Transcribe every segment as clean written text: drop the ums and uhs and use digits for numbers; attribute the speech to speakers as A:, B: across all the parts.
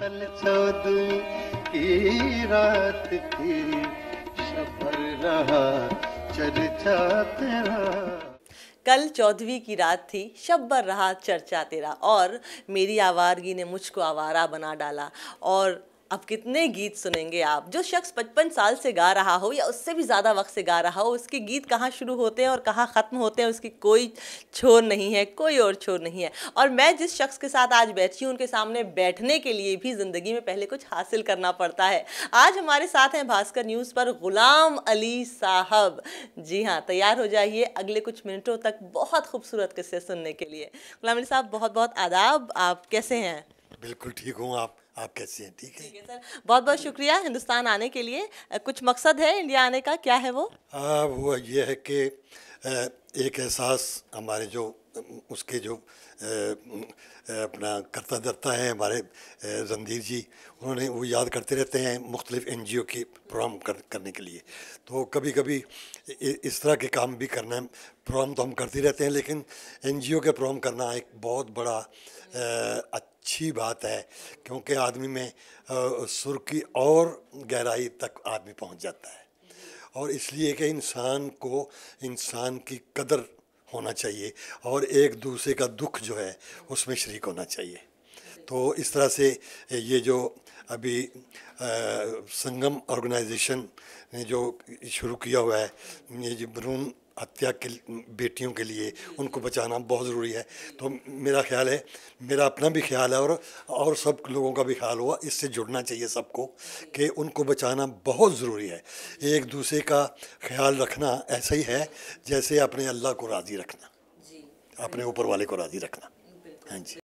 A: कल 14वीं की रात थी, शबर रहा चर्चा तेरा।
B: कल 14वीं की रात थी, शब्बर रहा चर्चा तेरा, और मेरी आवारगी ने मुझको आवारा बना डाला। और अब कितने गीत सुनेंगे आप। जो शख्स 55 साल से गा रहा हो या उससे भी ज़्यादा वक्त से गा रहा हो, उसके गीत कहाँ शुरू होते हैं और कहाँ ख़त्म होते हैं उसकी कोई छोर नहीं है, कोई और छोर नहीं है। और मैं जिस शख्स के साथ आज बैठी हूँ, उनके सामने बैठने के लिए भी ज़िंदगी में पहले कुछ हासिल करना पड़ता है। आज हमारे साथ हैं भास्कर न्यूज़ पर गुलाम अली साहब। जी हाँ, तैयार हो जाइए अगले कुछ मिनटों तक बहुत खूबसूरत किस्से सुनने के लिए। गुलाम अली साहब, बहुत बहुत आदाब। आप कैसे हैं?
C: बिल्कुल ठीक हूँ। आप कैसे हैं? ठीक है
B: सर, बहुत बहुत शुक्रिया हिंदुस्तान आने के लिए। कुछ मकसद है इंडिया आने का, क्या है वो?
C: वो ये है कि एक एहसास हमारे जो उसके जो अपना करता धरता है हमारे जंजीर जी, उन्होंने वो याद करते रहते हैं मुख्तलिफ NGO के प्रोग्राम करने के लिए। तो कभी कभी इस तरह के काम भी करना है। प्रोग्राम तो हम करते रहते हैं, लेकिन NGO के प्रोग्राम करना एक बहुत बड़ा अच्छी बात है, क्योंकि आदमी में सुर की और गहराई तक आदमी पहुंच जाता है। और इसलिए कि इंसान की कदर होना चाहिए और एक दूसरे का दुख जो है उसमें शरीक होना चाहिए। तो इस तरह से ये जो अभी संगम ऑर्गेनाइजेशन ने जो शुरू किया हुआ है, ये जो भ्रूण हत्या के बेटियों के लिए उनको बचाना बहुत ज़रूरी है। तो मेरा ख्याल है, मेरा अपना भी ख्याल है और सब लोगों का भी ख्याल हुआ, इससे जुड़ना चाहिए सबको कि उनको बचाना बहुत ज़रूरी है। एक दूसरे का ख्याल रखना ऐसा ही है जैसे अपने अल्लाह को राज़ी रखना, अपने ऊपर वाले को राज़ी रखना। हाँ जी।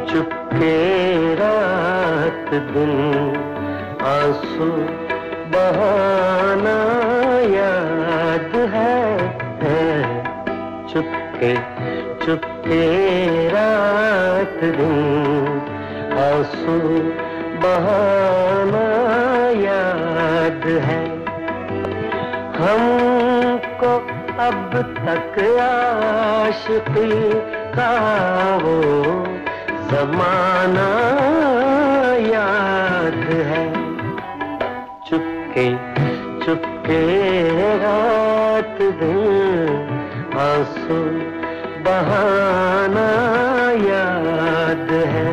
A: चुपके रात दिन आंसू बहाना याद है। चुपके चुपके रात दिन आंसू बहाना याद है। हमको अब तक आशिकी का वो ज़माना याद है। चुपके चुपके रात दिन आंसू बहाना याद है।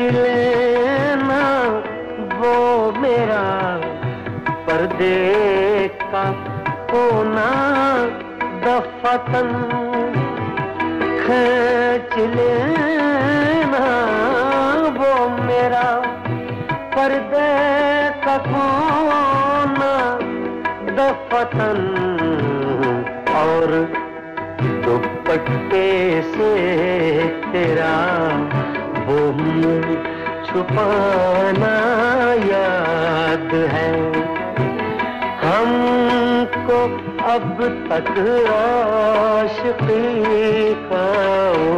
A: लेना वो मेरा पर्दे का कोना दफतन, खींच लेना वो मेरा पर्दे का कोना दफतन, और दुपट्टे से तेरा वो छुपाना याद है। हमको अब तक आशिकी का वो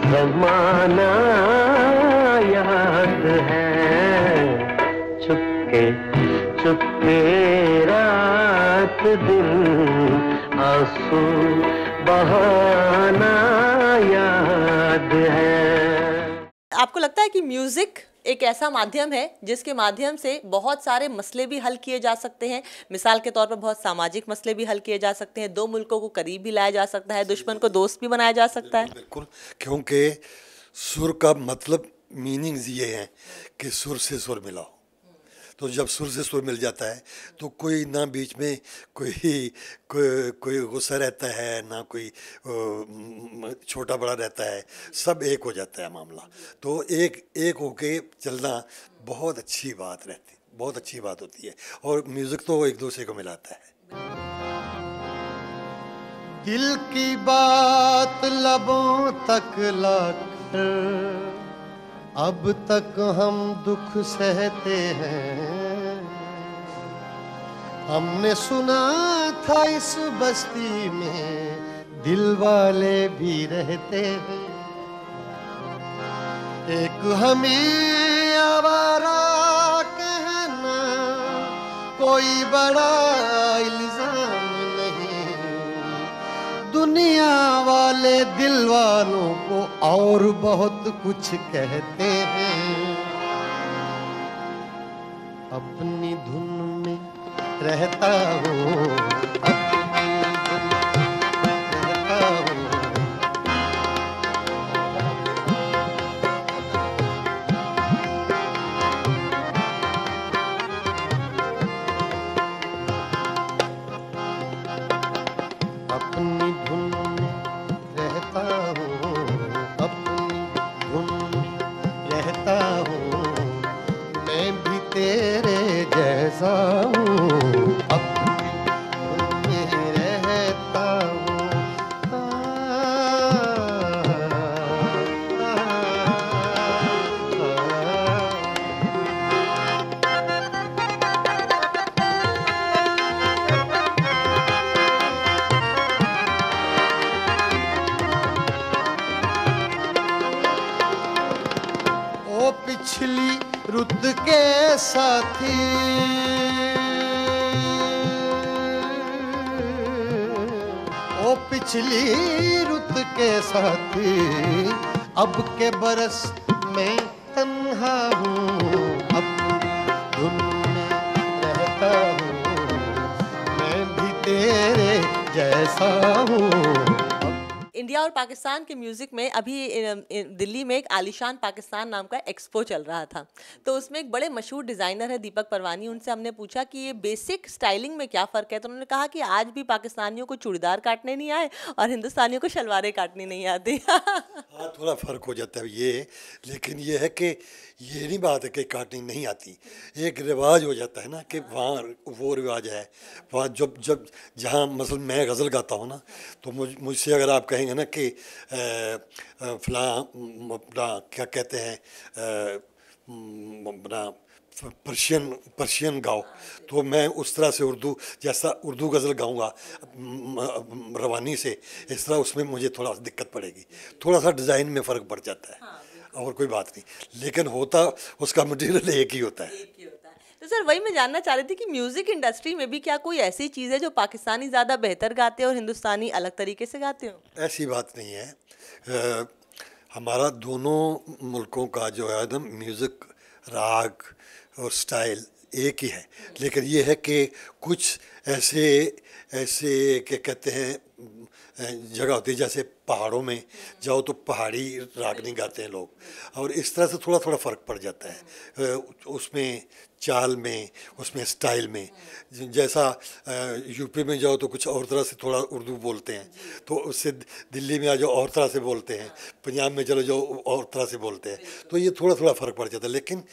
A: ज़माना याद है। चुपके चुपके रात दिन आंसू बहाना याद है।
B: आपको लगता है कि म्यूज़िक एक ऐसा माध्यम है जिसके माध्यम से बहुत सारे मसले भी हल किए जा सकते हैं? मिसाल के तौर पर बहुत सामाजिक मसले भी हल किए जा सकते हैं, दो मुल्कों को करीब भी लाया जा सकता है, दुश्मन को दोस्त भी बनाया जा सकता है।
C: बिल्कुल, क्योंकि सुर का मतलब मीनिंग्स ये है कि सुर से सुर मिलाओ। तो जब सुर से सुर मिल जाता है तो कोई ना बीच में कोई कोई कोई गुस्सा रहता है, ना कोई छोटा बड़ा रहता है, सब एक हो जाता है मामला। तो एक एक होके चलना बहुत अच्छी बात रहती, बहुत अच्छी बात होती है, और म्यूज़िक तो एक दूसरे को मिलाता है।
A: दिल की बात लबों तक लाकर अब तक हम दुख सहते हैं। हमने सुना था इस बस्ती में दिल वाले भी रहते हैं। एक हमें आवारा कहना कोई बड़ा इल्जाम नहीं। दुनिया वाले दिल वालों को और बहुत कुछ कहते हैं। अपनी धुन में रहता हूँ, अपनी धुन में रहता हूँ। अपनी धुन में रहता हूँ, अपनी धुन में रहता हूँ। मैं भी तेरे जैसा हूँ, अपनी धुन में रहता हूँ। ओ पिछली रुत के साथी, ओ पिछली रुत के साथी, अब के बरस मैं तन्हा हूँ। अपनी धुन में रहता हूँ, मैं भी तेरे जैसा हूँ।
B: इंडिया और पाकिस्तान के म्यूज़िक में अभी दिल्ली में एक आलिशान पाकिस्तान नाम का एक्सपो चल रहा था, तो उसमें एक बड़े मशहूर डिज़ाइनर है दीपक परवानी, उनसे हमने पूछा कि ये बेसिक स्टाइलिंग में क्या फ़र्क है। तो उन्होंने कहा कि आज भी पाकिस्तानियों को चूड़ीदार काटने नहीं आए और हिंदुस्तानियों को शलवारें काटनी नहीं आती।
C: हाँ, थोड़ा फ़र्क हो जाता है ये, लेकिन ये है कि ये नहीं बात है कि काटनी नहीं आती, एक रिवाज हो जाता है ना कि वहाँ वो रिवाज है। वहाँ जब जब जहाँ मसलन मैं गज़ल गाता हूँ ना, तो मुझसे अगर आप कहेंगे ना कि फलां अपना क्या कहते हैं अपना पर्शियन गाओ, तो मैं उस तरह से जैसा उर्दू गज़ल गाऊंगा रवानी से, इस तरह उसमें मुझे थोड़ा दिक्कत पड़ेगी, थोड़ा सा डिज़ाइन में फ़र्क पड़ जाता है। और कोई बात नहीं, लेकिन होता उसका मटेरियल एक ही होता है।
B: तो सर वही मैं जानना चाह रही थी कि म्यूज़िक इंडस्ट्री में भी क्या कोई ऐसी चीज़ है जो पाकिस्तानी ज़्यादा बेहतर गाते हैं और हिंदुस्तानी अलग तरीके से गाते हो?
C: ऐसी बात नहीं है। हमारा दोनों मुल्कों का जो है ना म्यूज़िक राग और स्टाइल एक ही है, लेकिन ये है कि कुछ ऐसे ऐसे क्या कहते हैं जगह होती है, जैसे पहाड़ों में जाओ तो पहाड़ी राग नहीं गाते हैं लोग, और इस तरह से थोड़ा थोड़ा फ़र्क पड़ जाता है उसमें, चाल में, उसमें स्टाइल में। जैसा यूपी में जाओ तो कुछ और तरह से थोड़ा उर्दू बोलते हैं, तो उससे दिल्ली में आ जाओ और तरह से बोलते हैं, पंजाब में चलो जाओ और तरह से बोलते हैं, तो ये थोड़ा थोड़ा फ़र्क पड़ जाता है। लेकिन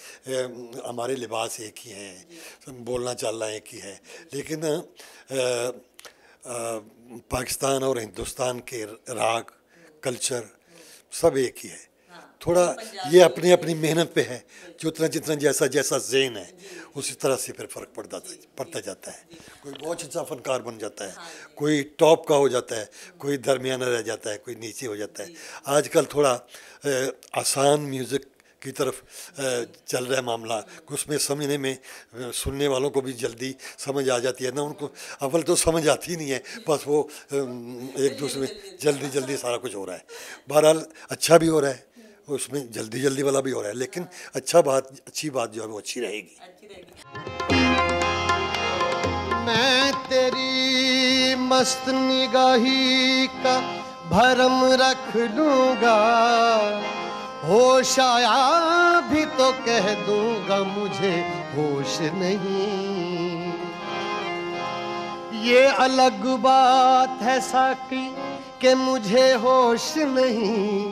C: हमारे लिबास एक ही हैं, बोलना चालना एक ही है, लेकिन पाकिस्तान और हिंदुस्तान के राग कल्चर सब एक ही है। थोड़ा ये अपनी अपनी मेहनत पे है, जितना जितना जैसा जैसा ज़हन है उसी तरह से फिर फ़र्क पड़ता जाता है। कोई बहुत अच्छा फनकार बन जाता है, कोई टॉप का हो जाता है, कोई दरमियाना रह जाता है, कोई नीचे हो जाता है। आजकल थोड़ा आसान म्यूज़िक की तरफ चल रहा है मामला, उसमें समझने में सुनने वालों को भी जल्दी समझ आ जाती है ना, उनको अव्वल तो समझ आती ही नहीं है, बस वो एक दूसरे में जल्दी जल्दी सारा कुछ हो रहा है। बहरहाल अच्छा भी हो रहा है उसमें जल्दी जल्दी वाला भी हो रहा है, लेकिन अच्छी बात जो है वो अच्छी रहेगी।
A: मैं तेरी मस्त निगाही का भरम रख लूंगा, होश आया भी तो कह दूंगा मुझे होश नहीं। ये अलग बात है साकी कि मुझे होश नहीं,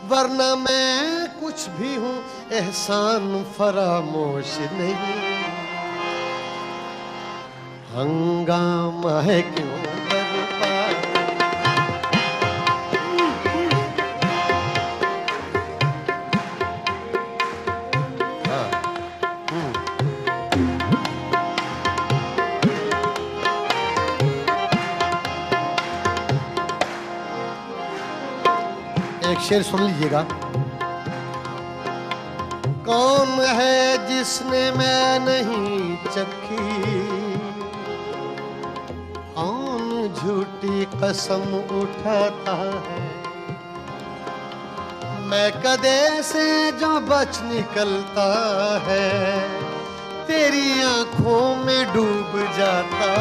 A: वरना मैं कुछ भी हूँ एहसान फरामोश नहीं। हंगामा है क्यों बरपा, एक शेर सुन लीजिएगा। कौन है जिसने मैं नहीं चखी, कौन झूठी कसम उठाता है, मैं कदे से जो बच निकलता है, तेरी आंखों में डूब जाता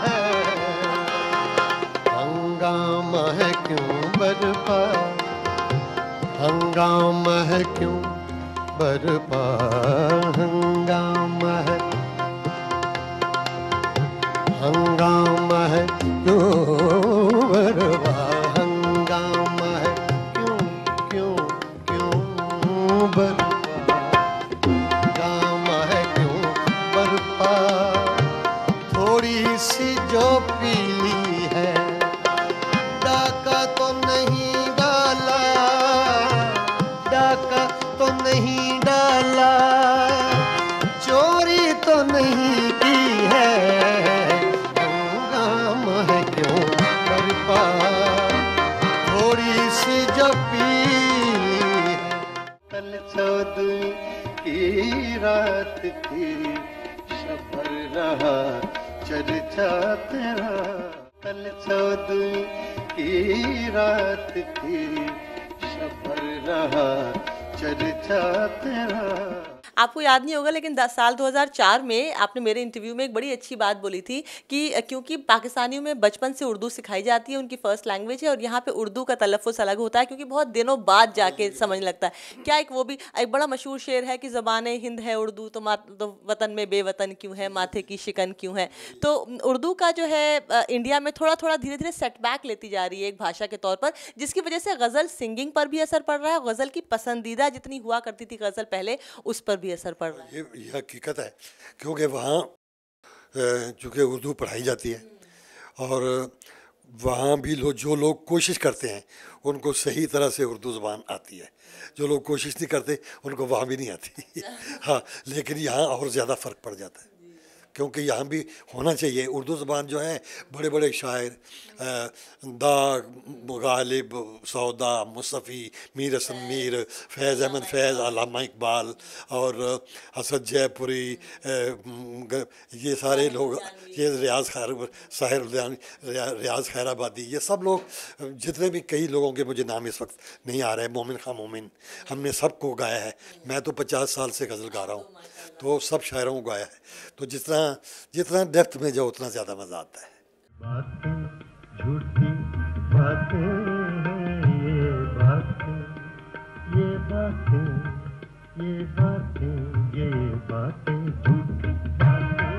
A: है। हंगामा है क्यों बरपा, हंगामा है क्यों बरपा, हंगामा है, हंगामा है क्यों बरपा, हंगामा है क्यों क्यों क्यों बरपा, हंगामा है क्यों बरपा। थोड़ी सी जो पीली है, डाका तो नहीं डाला, डाका तो नहीं डाला, चोरी तो नहीं की है, हंगामा है क्यों बरपा। थोड़ी सी जो पीली है, कल 14वीं की रात थी, सफर रहा चर्चा तेरा, कल 14वीं की रात थी, सफर रहा चर्चा तेरा।
B: आपको याद नहीं होगा लेकिन साल 2004 में आपने मेरे इंटरव्यू में एक बड़ी अच्छी बात बोली थी कि क्योंकि पाकिस्तानियों में बचपन से उर्दू सिखाई जाती है, उनकी फर्स्ट लैंग्वेज है, और यहाँ पे उर्दू का तलफ़ुज़ अलग होता है क्योंकि बहुत दिनों बाद जाके समझ लगता है। क्या एक वो भी एक बड़ा मशहूर शेर है कि ज़बान हिंद है उर्दू तो वतन में बेवतन क्यों है, माथे की शिकन क्यों है। तो उर्दू का जो है इंडिया में थोड़ा थोड़ा धीरे धीरे सेटबैक लेती जा रही है एक भाषा के तौर पर, जिसकी वजह से गज़ल सिंगिंग पर भी असर पड़ रहा है, गज़ल की पसंदीदा जितनी हुआ करती थी गज़ल पहले, उस पर भी असर पड़ रहा है।
C: ये हकीकत है, क्योंकि वहाँ चूँकि उर्दू पढ़ाई जाती है और वहाँ भी जो लोग कोशिश करते हैं उनको सही तरह से उर्दू ज़बान आती है, जो लोग कोशिश नहीं करते उनको वहाँ भी नहीं आती। हाँ, लेकिन यहाँ और ज़्यादा फ़र्क पड़ जाता है क्योंकि यहाँ भी होना चाहिए। उर्दू ज़बान जो है बड़े बड़े शायर दा गालिब, सौदा, मुस्तफ़ी, मीर हसन मीर, फैज़ अहमद फैज़, अल्लामा इकबाल और असद जयपुरी, ये सारे लोग, ये रियाज़ खैराबादी, ये सब लोग, जितने भी कई लोगों के मुझे नाम इस वक्त नहीं आ रहे, मोमिन खां मोमिन, हमने सबको गाया है। मैं तो 50 साल से गज़ल गा रहा हूँ, तो सब शायरों को गाया है। तो जितना डेप्थ में जाओ उतना ज़्यादा मज़ा आता है।
A: बातें झूठी बातें हैं ये बातें, ये बातें, ये बातें, ये बातें झूठी बातें,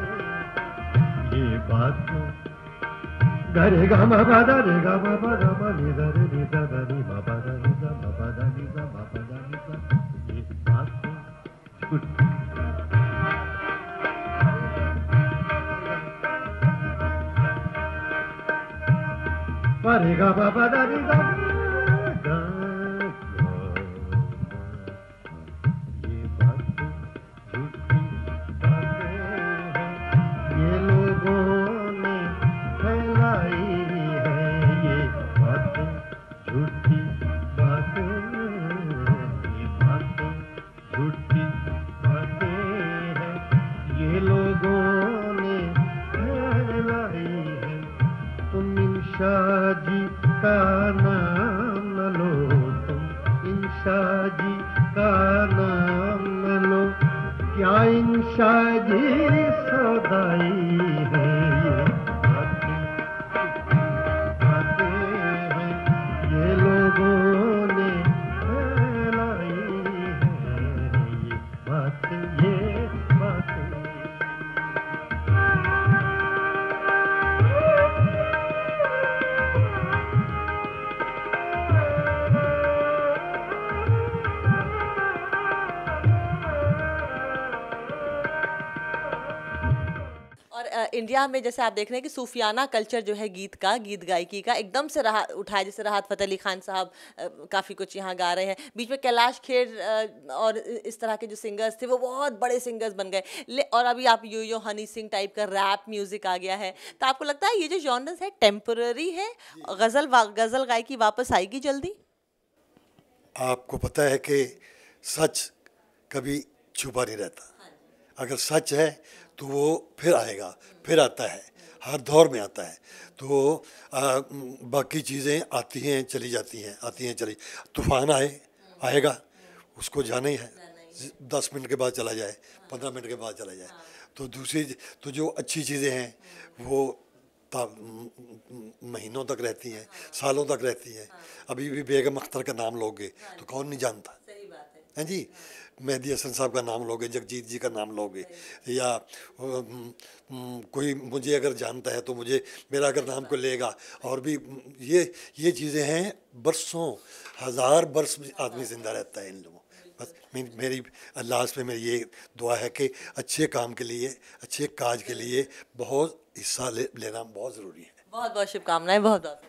A: ये बातें। गरे गा मा पा दा रे गा मा पा दा मा नि दा रे नि दा दा नि मा पा दा नि दा मा पा दा नि दा मा पा दा नि दा, ये बातें झूठी। रे गा मा पा दा नि दा, ये बातें झूठी बातें हैं, ये लोगों ने फैलाई है, ये बातें झूठी बातें, ये बातें झूठी बातें हैं, ये लोगों ने फैलाई है। तुम इंशा जी का नाम न लो, तुम इंशा इंशाह जी का नाम लो, क्या इंशाह जी सौदाई है, ये लोगों ने फैलाई है, ये बातें।
B: और इंडिया में जैसे आप देख रहे हैं कि सूफियाना कल्चर जो है गीत का, गीत गायकी का एकदम से रहा उठाया, जैसे राहत फ़तेह अली खान साहब काफ़ी कुछ यहाँ गा रहे हैं, बीच में कैलाश खेर और इस तरह के जो सिंगर्स थे वो बहुत बड़े सिंगर्स बन गए। और अभी आप यो हनी सिंह टाइप का रैप म्यूज़िक आ गया है। तो आपको लगता है ये जो जॉनर्स है टेम्पररी है, गज़ल गायकी वापस आएगी जल्दी?
C: आपको पता है कि सच कभी छुपा नहीं रहता। अगर सच है तो वो फिर आएगा, फिर आता है, हर दौर में आता है। तो बाकी चीज़ें आती हैं चली जाती हैं, आती हैं चली। तूफान आएगा, उसको जाना ही है, 10 मिनट के बाद चला जाए, 15 मिनट के बाद चला जाए। तो दूसरी तो जो अच्छी चीज़ें हैं वो महीनों तक रहती हैं, सालों तक रहती हैं। अभी भी बेगम अख्तर का नाम लोगे तो कौन नहीं जानता, हैं जी। मेहदी हसन साहब का नाम लोगे, जगजीत जी का नाम लोगे, या कोई मुझे अगर जानता है तो मुझे मेरा अगर नाम को लेगा। और भी ये चीज़ें हैं, बरसों हज़ार बरस आदमी ज़िंदा रहता है इन लोगों। बस मेरी लास्ट में मेरी ये दुआ है कि अच्छे काम के लिए, अच्छे काज के लिए बहुत हिस्सा लेना बहुत ज़रूरी है।
B: बहुत बहुत शुभकामनाएं, बहुत बहुत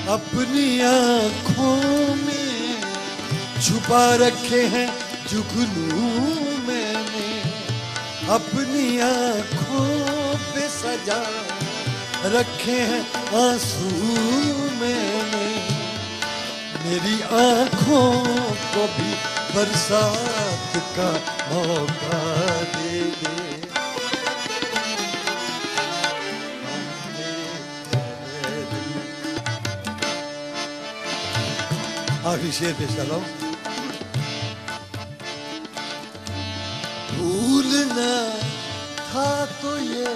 C: अपनी आँखों में छुपा रखे हैं जुगनू मैंने, अपनी आँखों पे सजा रखे हैं आंसू मैंने। मेरी आँखों को भी बरसात का मौका दे दे। आखिरी शेर पे चलो। भूलना था तो ये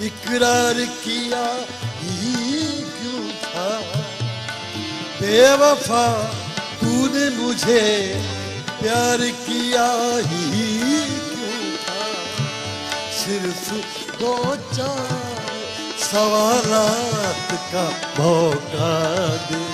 C: इकरार किया ही क्यों था, बेवफा तूने मुझे प्यार किया ही क्यों था। सिर्फ 2-4 सवालात का मौका दे।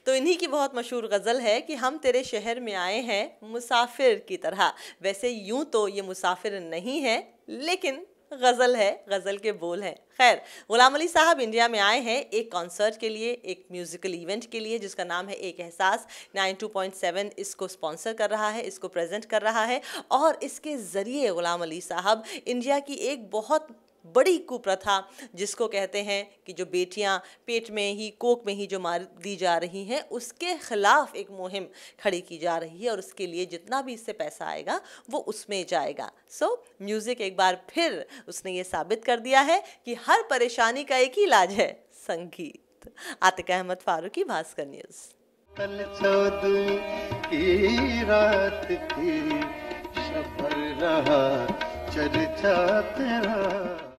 B: तो इन्हीं की बहुत मशहूर गज़ल है कि हम तेरे शहर में आए हैं मुसाफिर की तरह। वैसे यूं तो ये मुसाफिर नहीं है, लेकिन गज़ल है, गज़ल के बोल हैं। खैर, ग़ुलाम अली साहब इंडिया में आए हैं एक कॉन्सर्ट के लिए, एक म्यूज़िकल इवेंट के लिए, जिसका नाम है एक एहसास। 92.7 इसको स्पॉन्सर कर रहा है, इसको प्रेजेंट कर रहा है। और इसके ज़रिए ग़ुलाम अली साहब इंडिया की एक बहुत बड़ी कुप्रथा, जिसको कहते हैं कि जो बेटियां पेट में ही, कोख में ही जो मार दी जा रही हैं, उसके ख़िलाफ़ एक मुहिम खड़ी की जा रही है। और उसके लिए जितना भी इससे पैसा आएगा वो उसमें जाएगा। सो म्यूज़िक एक बार फिर उसने ये साबित कर दिया है कि हर परेशानी का एक ही इलाज है, संगीत। आतिक अहमद फारूकी, भास्कर न्यूज़।
A: कल 14वीं की रात थी, सफर रहा चर्चा तेरा।